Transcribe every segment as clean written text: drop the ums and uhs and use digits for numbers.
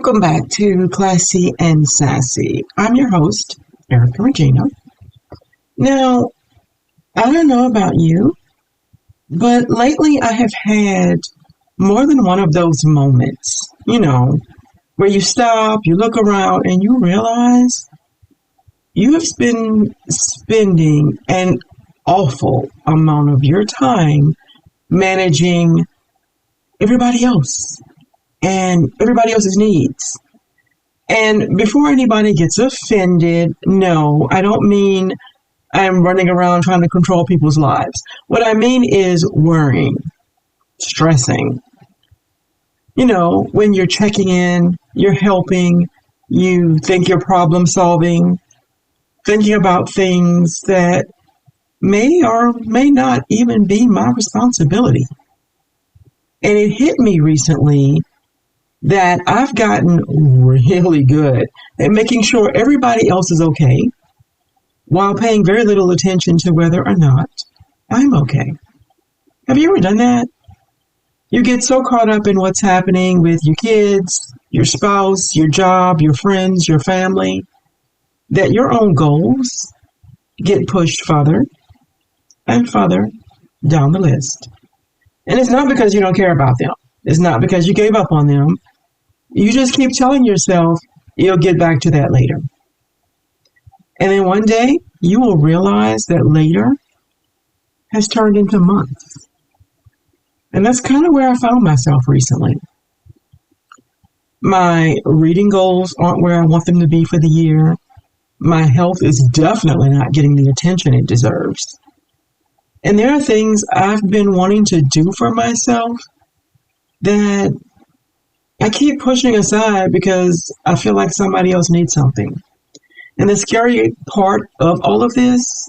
Welcome back to Classy and Sassy. I'm your host, Erica Regina. Now, I don't know about you, but lately I have had more than one of those moments, where you stop, you look around, and you realize you have been spending an awful amount of your time managing everybody else and everybody else's needs. And before anybody gets offended, no, I don't mean I'm running around trying to control people's lives. What I mean is worrying, stressing. When you're checking in, you're helping, you think you're problem solving, thinking about things that may or may not even be my responsibility. And it hit me recently that I've gotten really good at making sure everybody else is okay while paying very little attention to whether or not I'm okay. Have you ever done that? You get so caught up in what's happening with your kids, your spouse, your job, your friends, your family, that your own goals get pushed further and further down the list. And it's not because you don't care about them. It's not because you gave up on them. You just keep telling yourself you'll get back to that later. And then one day you will realize that later has turned into months. And that's kind of where I found myself recently. My reading goals aren't where I want them to be for the year. My health is definitely not getting the attention it deserves. And there are things I've been wanting to do for myself that I keep pushing aside because I feel like somebody else needs something. And the scary part of all of this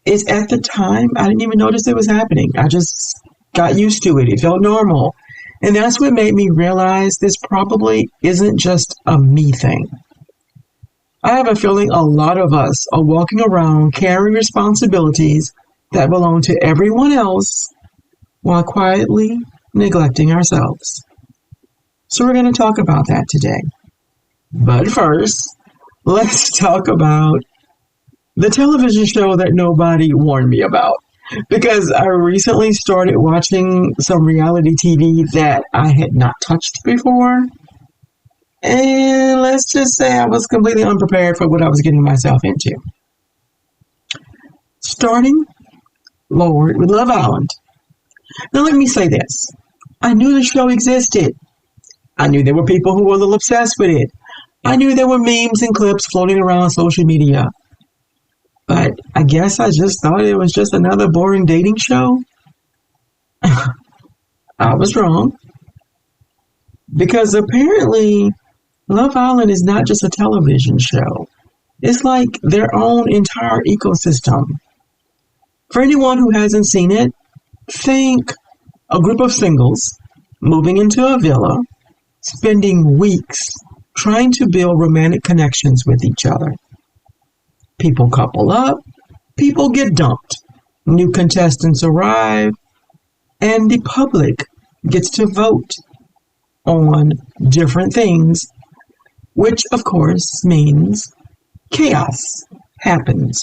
is at the time, I didn't even notice it was happening. I just got used to it. It felt normal. And that's what made me realize this probably isn't just a me thing. I have a feeling a lot of us are walking around carrying responsibilities that belong to everyone else while quietly neglecting ourselves. So we're going to talk about that today. But first, let's talk about the television show that nobody warned me about. Because I recently started watching some reality TV that I had not touched before. And let's just say I was completely unprepared for what I was getting myself into. Starting, Lord, with Love Island. Now let me say this. I knew the show existed. I knew there were people who were a little obsessed with it. I knew there were memes and clips floating around social media. But I guess I just thought it was just another boring dating show. I was wrong. Because apparently, Love Island is not just a television show. It's like their own entire ecosystem. For anyone who hasn't seen it, think a group of singles moving into a villa, spending weeks trying to build romantic connections with each other. People couple up, people get dumped, new contestants arrive, and the public gets to vote on different things, which of course means chaos happens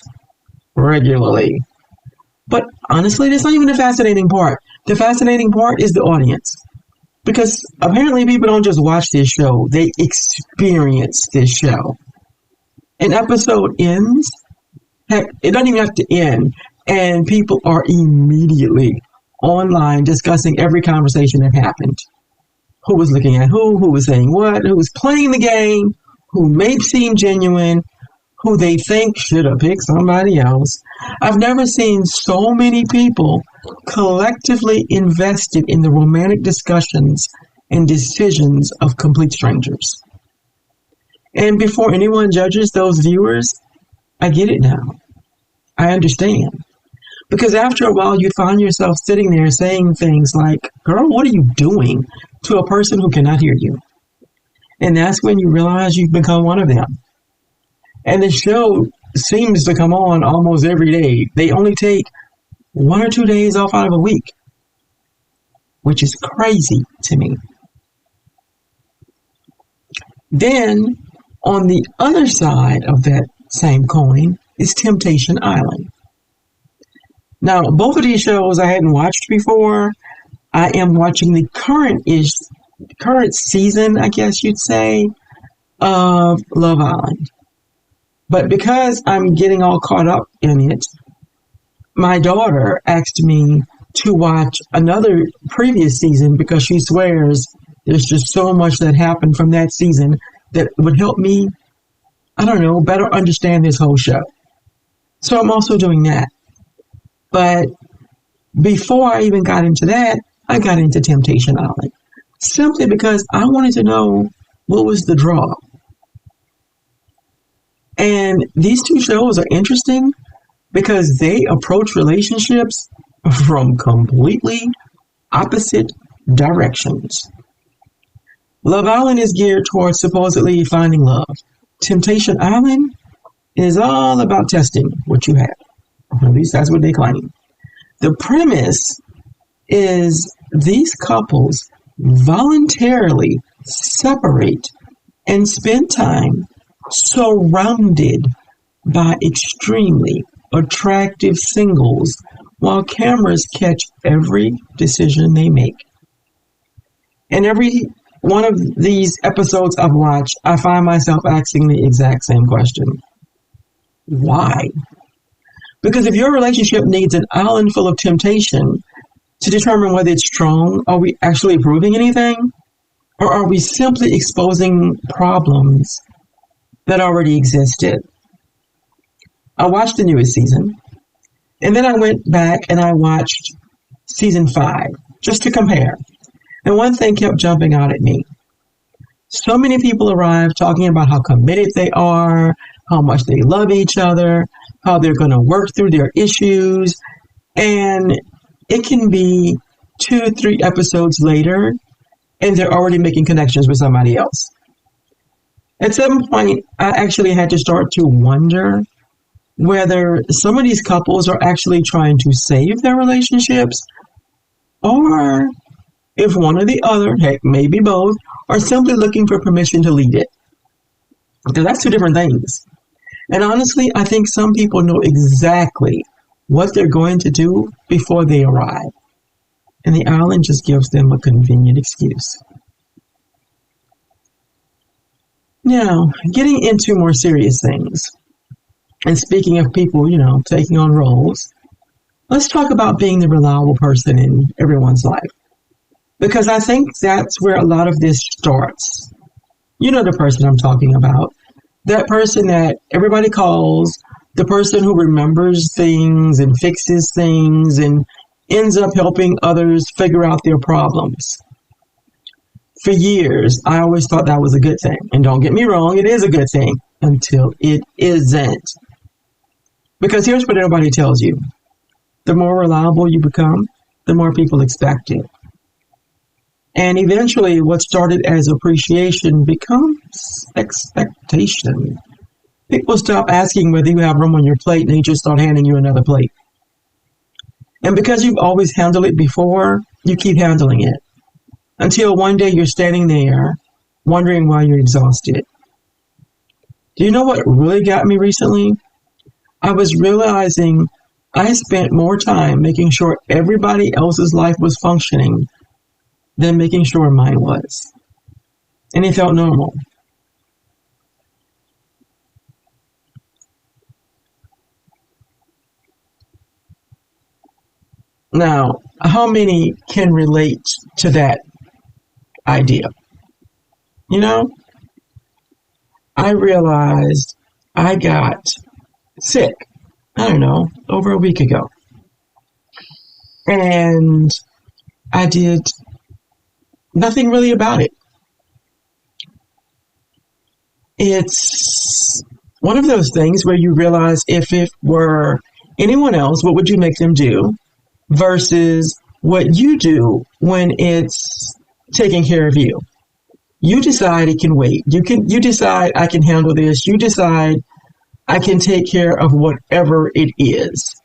regularly. But honestly, that's not even the fascinating part. The fascinating part is the audience. Because apparently people don't just watch this show, they experience this show. An episode ends, heck, it doesn't even have to end, and people are immediately online discussing every conversation that happened. Who was looking at who was saying what, who was playing the game, who may seem genuine, who they think should have picked somebody else. I've never seen so many people collectively invested in the romantic discussions and decisions of complete strangers. And before anyone judges those viewers, I get it now. I understand. Because after a while, you find yourself sitting there saying things like, girl, what are you doing? To a person who cannot hear you. And that's when you realize you've become one of them. And the show seems to come on almost every day. They only take 1 or 2 days off out of a week, which is crazy to me. Then, on the other side of that same coin is Temptation Island. Now, both of these shows I hadn't watched before. I am watching the current season, I guess you'd say, of Love Island. But because I'm getting all caught up in it, my daughter asked me to watch another previous season because she swears there's just so much that happened from that season that would help me, I don't know, better understand this whole show. So I'm also doing that. But before I even got into that, I got into Temptation Island. Simply because I wanted to know what was the draw. And these two shows are interesting because they approach relationships from completely opposite directions. Love Island is geared towards supposedly finding love. Temptation Island is all about testing what you have. At least that's what they claim. The premise is these couples voluntarily separate and spend time surrounded by extremely attractive singles while cameras catch every decision they make. And every one of these episodes I've watched, I find myself asking the exact same question. Why? Because if your relationship needs an island full of temptation to determine whether it's strong, are we actually proving anything? Or are we simply exposing problems that already existed? I watched the newest season, and then I went back and I watched season 5, just to compare. And one thing kept jumping out at me. So many people arrive talking about how committed they are, how much they love each other, how they're going to work through their issues. And it can be 2-3 episodes later, and they're already making connections with somebody else. At some point, I actually had to start to wonder whether some of these couples are actually trying to save their relationships, or if one or the other, heck, maybe both, are simply looking for permission to lead it. Because that's two different things. And honestly, I think some people know exactly what they're going to do before they arrive. And the island just gives them a convenient excuse. Now, getting into more serious things, and speaking of people, taking on roles, let's talk about being the reliable person in everyone's life. Because I think that's where a lot of this starts. You know the person I'm talking about. That person that everybody calls, the person who remembers things and fixes things and ends up helping others figure out their problems. For years, I always thought that was a good thing. And don't get me wrong, it is a good thing until it isn't. Because here's what everybody tells you. The more reliable you become, the more people expect it. And eventually, what started as appreciation becomes expectation. People stop asking whether you have room on your plate, and they just start handing you another plate. And because you've always handled it before, you keep handling it. Until one day you're standing there, wondering why you're exhausted. Do you know what really got me recently? I was realizing I spent more time making sure everybody else's life was functioning than making sure mine was. And it felt normal. Now, how many can relate to that idea? I realized I got sick, over a week ago. And I did nothing really about it. It's one of those things where you realize if it were anyone else, what would you make them do versus what you do when it's taking care of you. You decide it can wait. You decide I can handle this. You decide I can take care of whatever it is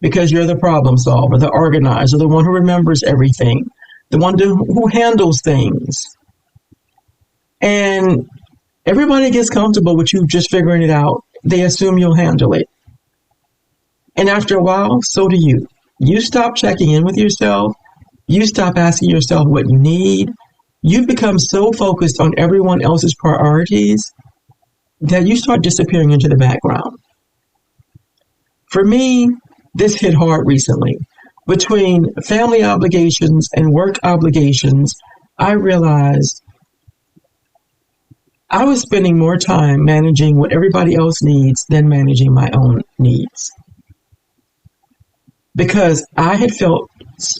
because you're the problem solver, the organizer, the one who remembers everything, the one who handles things. And Everybody gets comfortable with you just figuring it out. They assume you'll handle it. And after a while, so do you. You stop checking in with yourself. You stop asking yourself what you need. You become so focused on everyone else's priorities that you start disappearing into the background. For me, this hit hard recently. Between family obligations and work obligations, I realized I was spending more time managing what everybody else needs than managing my own needs. Because I had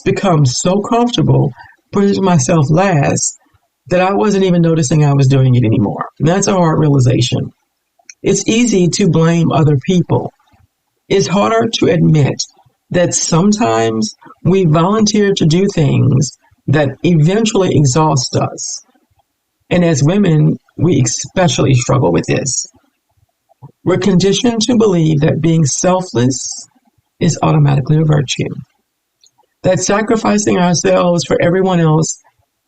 become so comfortable putting myself last that I wasn't even noticing I was doing it anymore. And that's a hard realization. It's easy to blame other people. It's harder to admit that sometimes we volunteer to do things that eventually exhaust us. And as women, we especially struggle with this. We're conditioned to believe that being selfless is automatically a virtue, that sacrificing ourselves for everyone else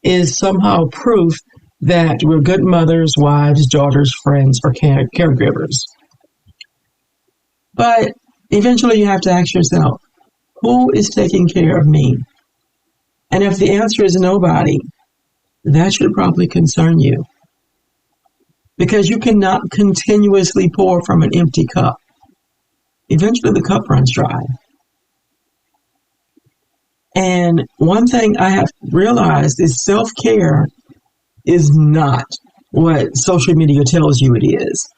is somehow proof that we're good mothers, wives, daughters, friends, or caregivers. But eventually you have to ask yourself, who is taking care of me? And if the answer is nobody, that should probably concern you. Because you cannot continuously pour from an empty cup. Eventually the cup runs dry. And one thing I have realized is self-care is not what social media tells you it is.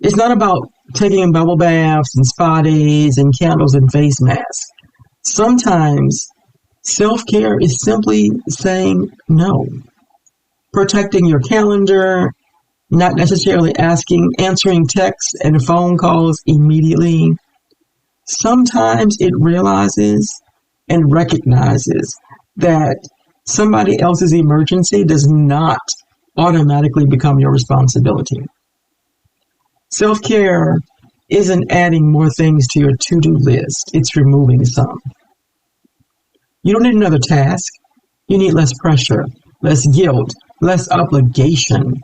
It's not about taking bubble baths and spa days and candles and face masks. Sometimes self-care is simply saying no. Protecting your calendar, not necessarily answering texts and phone calls immediately. Sometimes it realizes and recognizes that somebody else's emergency does not automatically become your responsibility. Self-care isn't adding more things to your to-do list. It's removing some. You don't need another task. You need less pressure, less guilt, less obligation,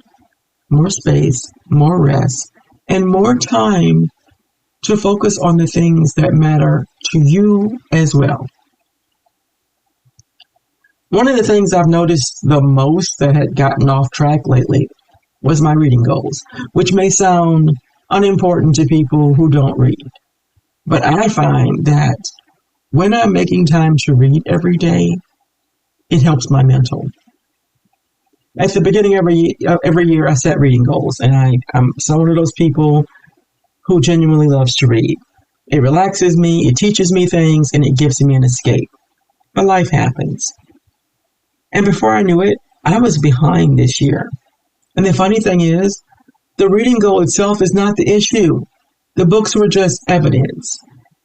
more space, more rest, and more time to focus on the things that matter to you as well. One of the things I've noticed the most that had gotten off track lately was my reading goals, which may sound unimportant to people who don't read. But I find that when I'm making time to read every day, it helps my mental. At the beginning of every year, I set reading goals, and I'm one of those people who genuinely loves to read. It relaxes me, it teaches me things, and it gives me an escape. But life happens. And before I knew it, I was behind this year. And the funny thing is, the reading goal itself is not the issue. The books were just evidence.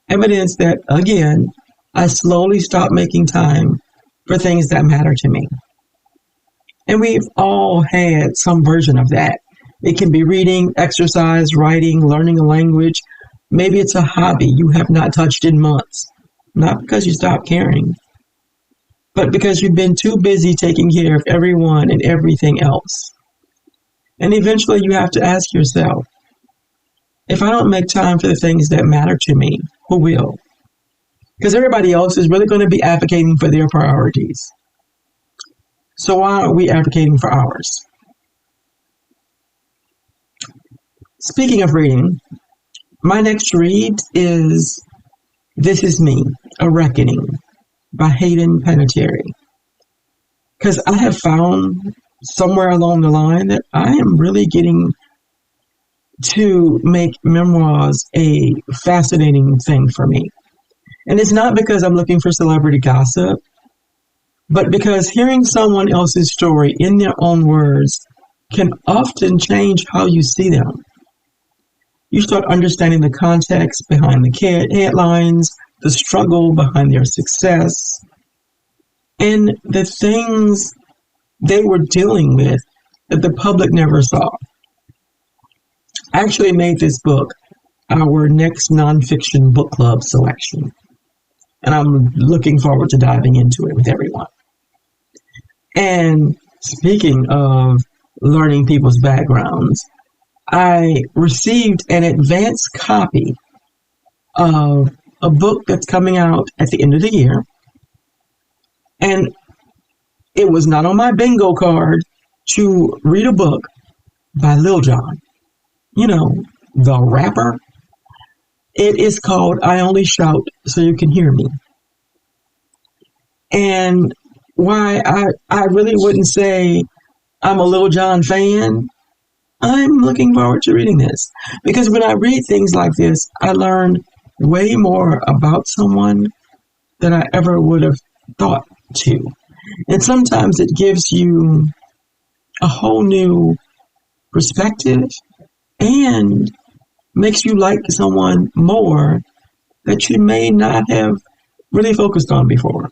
Evidence that, again, I slowly stopped making time for things that matter to me. And we've all had some version of that. It can be reading, exercise, writing, learning a language. Maybe it's a hobby you have not touched in months. Not because you stopped caring, but because you've been too busy taking care of everyone and everything else. And eventually you have to ask yourself, if I don't make time for the things that matter to me, who will? Because everybody else is really going to be advocating for their priorities. So why aren't we advocating for ours? Speaking of reading, my next read is This Is Me, A Reckoning by Hayden Panettiere. Because I have found somewhere along the line that I am really getting to make memoirs a fascinating thing for me. And it's not because I'm looking for celebrity gossip, but because hearing someone else's story in their own words can often change how you see them. You start understanding the context behind the headlines, the struggle behind their success, and the things they were dealing with that the public never saw. I actually made this book our next nonfiction book club selection, and I'm looking forward to diving into it with everyone. And speaking of learning people's backgrounds. I received an advance copy of a book that's coming out at the end of the year. And it was not on my bingo card to read a book by Lil Jon. You know, the rapper. It is called I Only Shout So You Can Hear Me. And why I really wouldn't say I'm a Lil Jon fan, I'm looking forward to reading this. Because when I read things like this, I learn way more about someone than I ever would have thought to. And sometimes it gives you a whole new perspective and makes you like someone more that you may not have really focused on before.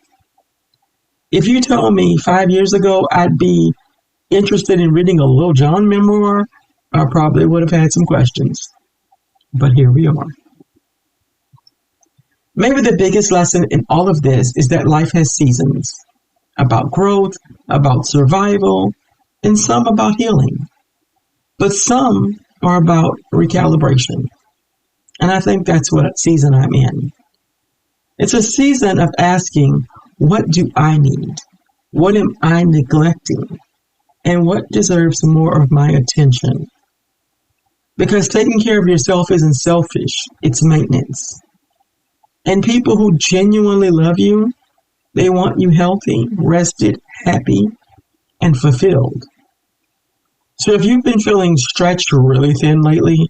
If you told me 5 years ago I'd be interested in reading a Lil Jon memoir, I probably would have had some questions. But here we are. Maybe the biggest lesson in all of this is that life has seasons, about growth, about survival, and some about healing. But some are about recalibration. And I think that's what season I'm in. It's a season of asking, what do I need? What am I neglecting? And what deserves more of my attention? Because taking care of yourself isn't selfish, it's maintenance. And people who genuinely love you, they want you healthy, rested, happy, and fulfilled. So if you've been feeling stretched really thin lately,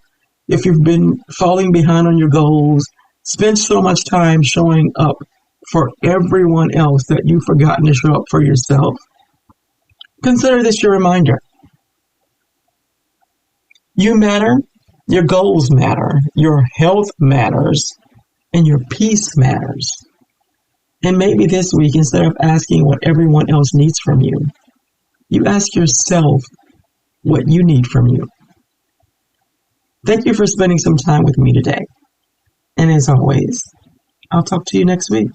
if you've been falling behind on your goals, spent so much time showing up for everyone else that you've forgotten to show up for yourself, consider this your reminder. You matter, your goals matter, your health matters, and your peace matters. And maybe this week, instead of asking what everyone else needs from you, you ask yourself what you need from you. Thank you for spending some time with me today. And as always, I'll talk to you next week.